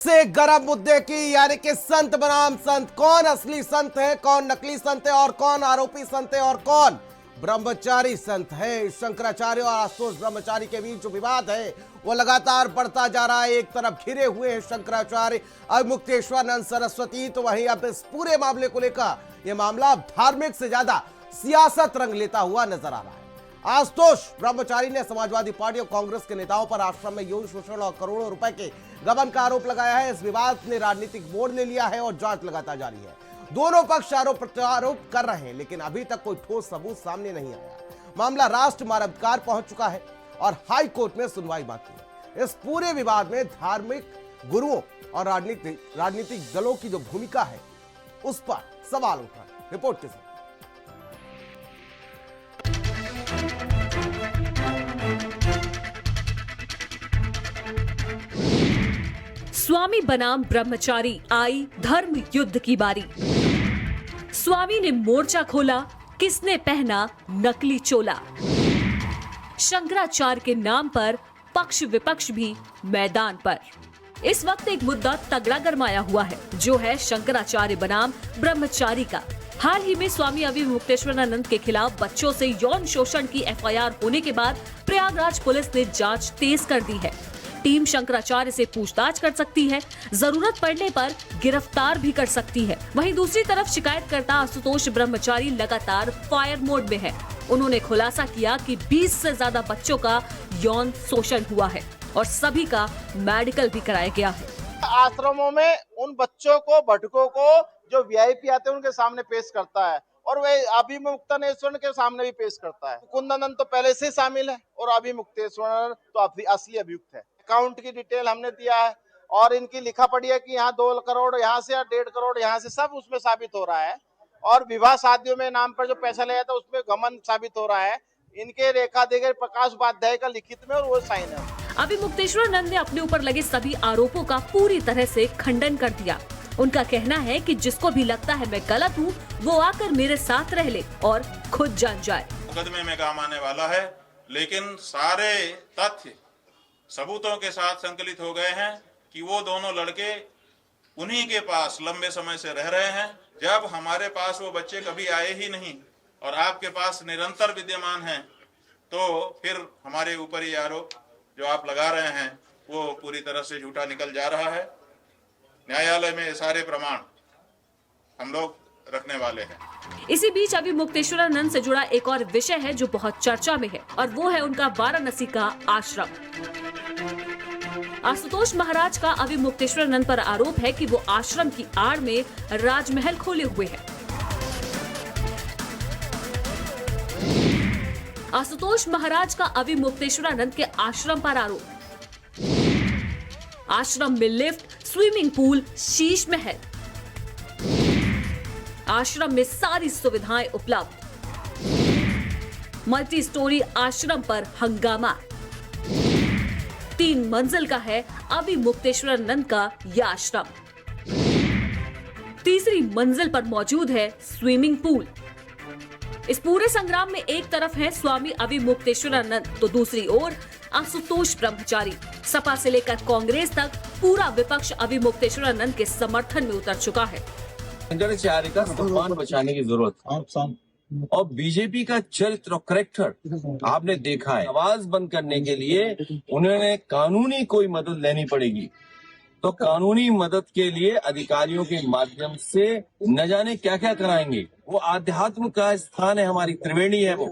से गरम मुद्दे की यानी कि संत बनाम संत, कौन असली संत है, कौन नकली संत है और कौन आरोपी संत है और कौन ब्रह्मचारी संत है। शंकराचार्य और आशुतोष ब्रह्मचारी के बीच जो विवाद है वो लगातार बढ़ता जा रहा है। एक तरफ घिरे हुए हैं शंकराचार्य अविमुक्तेश्वरानंद सरस्वती, तो वहीं अब इस पूरे मामले को लेकर यह मामला धार्मिक से ज्यादा सियासत रंग लेता हुआ नजर आ रहा है। आशुतोष ब्रह्मचारी ने समाजवादी पार्टी और कांग्रेस के नेताओं पर आश्रम में यौन शोषण और करोड़ों रुपए के गबन का आरोप लगाया है। इस विवाद ने राजनीतिक मोड़ ले लिया है और जांच लगातार जारी है। दोनों पक्ष आरोप प्रत्यारोप कर रहे हैं, लेकिन अभी तक कोई ठोस सबूत सामने नहीं आया। मामला राष्ट्र मानवाधिकार पहुंच चुका है और हाई कोर्ट में सुनवाई बाकी है। इस पूरे विवाद में धार्मिक गुरुओं और राजनीतिक दलों की जो भूमिका है उस पर सवाल उठा है। रिपोर्ट के साथ स्वामी बनाम ब्रह्मचारी, आई धर्म युद्ध की बारी। स्वामी ने मोर्चा खोला, किसने पहना नकली चोला। शंकराचार्य के नाम पर पक्ष विपक्ष भी मैदान पर। इस वक्त एक मुद्दा तगड़ा गरमाया हुआ है, जो है शंकराचार्य बनाम ब्रह्मचारी का। हाल ही में स्वामी अविमुक्तेश्वरानंद के खिलाफ बच्चों से यौन शोषण की एफआईआर होने के बाद प्रयागराज पुलिस ने जांच तेज कर दी है। टीम शंकराचार्य से पूछताछ कर सकती है, जरूरत पड़ने पर गिरफ्तार भी कर सकती है। वहीं दूसरी तरफ शिकायतकर्ता आशुतोष ब्रह्मचारी लगातार फायर मोड में है। उन्होंने खुलासा किया कि 20 से ज्यादा बच्चों का यौन शोषण हुआ है और सभी का मेडिकल भी कराया गया है। आश्रमों में उन बच्चों को, भटकों को, जो वीआईपी आते हैं उनके सामने पेश करता है और वे अभिमुक्तेश्वर के सामने भी पेश करता है। कुंदनंद तो पहले से शामिल है और अभिमुक्तेश्वर तो असली अभियुक्त है। अकाउंट की डिटेल हमने दिया है और इनकी लिखा पड़ी है कि यहाँ 2 करोड़ यहाँ से, 1.5 करोड़ यहाँ से, सब उसमें साबित हो रहा है। और विवाह शादियों में नाम पर जो पैसा लिया था उसमें घमंड साबित हो रहा है। इनके रेखा देकर प्रकाश उपाध्याय का लिखित में और वो साइन है। अविमुक्तेश्वरानंद ने अपने ऊपर लगे सभी आरोपों का पूरी तरह से खंडन कर दिया। उनका कहना है कि जिसको भी लगता है मैं गलत हूँ, वो आकर मेरे साथ रह ले और खुद जान जाए। मुकदमे में काम आने वाला है, लेकिन सारे तथ्य सबूतों के साथ संकलित हो गए हैं कि वो दोनों लड़के उन्हीं के पास लंबे समय से रह रहे हैं। जब हमारे पास वो बच्चे कभी आए ही नहीं और आपके पास निरंतर विद्यमान हैं, तो फिर हमारे ऊपर ये आरोप जो आप लगा रहे हैं वो पूरी तरह से झूठा निकल जा रहा है। न्यायालय में ये सारे प्रमाण हम लोग रखने वाले हैं। इसी बीच अविमुक्तेश्वरानंद से जुड़ा एक और विषय है जो बहुत चर्चा में है और वो है उनका वाराणसी का आश्रम। आशुतोष महाराज का अविमुक्तेश्वरानंद पर आरोप है कि वो आश्रम की आड़ में राजमहल खोले हुए हैं। आशुतोष महाराज का अविमुक्तेश्वरानंद के आश्रम पर आरोप। आश्रम में lift, swimming pool, Sheesh Mahal. आश्रम में सारी सुविधाएं उपलब्ध। मल्टी स्टोरी आश्रम पर हंगामा। 3 मंजिल का है अविमुक्तेश्वरानंद का यह आश्रम। तीसरी मंजिल पर मौजूद है स्विमिंग पूल। इस पूरे संग्राम में एक तरफ है स्वामी अविमुक्तेश्वरानंद तो दूसरी ओर आशुतोष ब्रह्मचारी। सपा से लेकर कांग्रेस तक पूरा विपक्ष अविमुक्तेश्वरानंद के समर्थन में उतर चुका है। शंकराचार्य का सम्मान बचाने की जरूरत और बीजेपी का चरित्र और करेक्टर आपने देखा है। आवाज बंद करने के लिए उन्होंने कानूनी कोई मदद लेनी पड़ेगी, तो कानूनी मदद के लिए अधिकारियों के माध्यम से न जाने क्या क्या कराएंगे। वो आध्यात्म का स्थान है, हमारी त्रिवेणी है, वो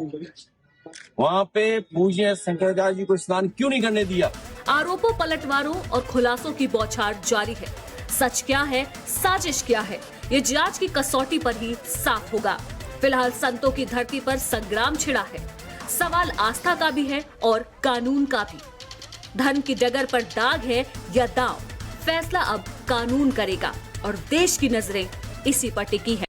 वहाँ पे पूज्य शंकराचार्य जी को स्नान क्यों नहीं करने दिया। आरोपों, पलटवारों और खुलासों की बौछार जारी है। सच क्या है, साजिश क्या है, ये जांच की कसौटी पर ही साफ होगा। फिलहाल संतों की धरती पर संग्राम छिड़ा है। सवाल आस्था का भी है और कानून का भी। धर्म की डगर पर दाग है या दांव, फैसला अब कानून करेगा और देश की नजरें इसी पर टिकी है।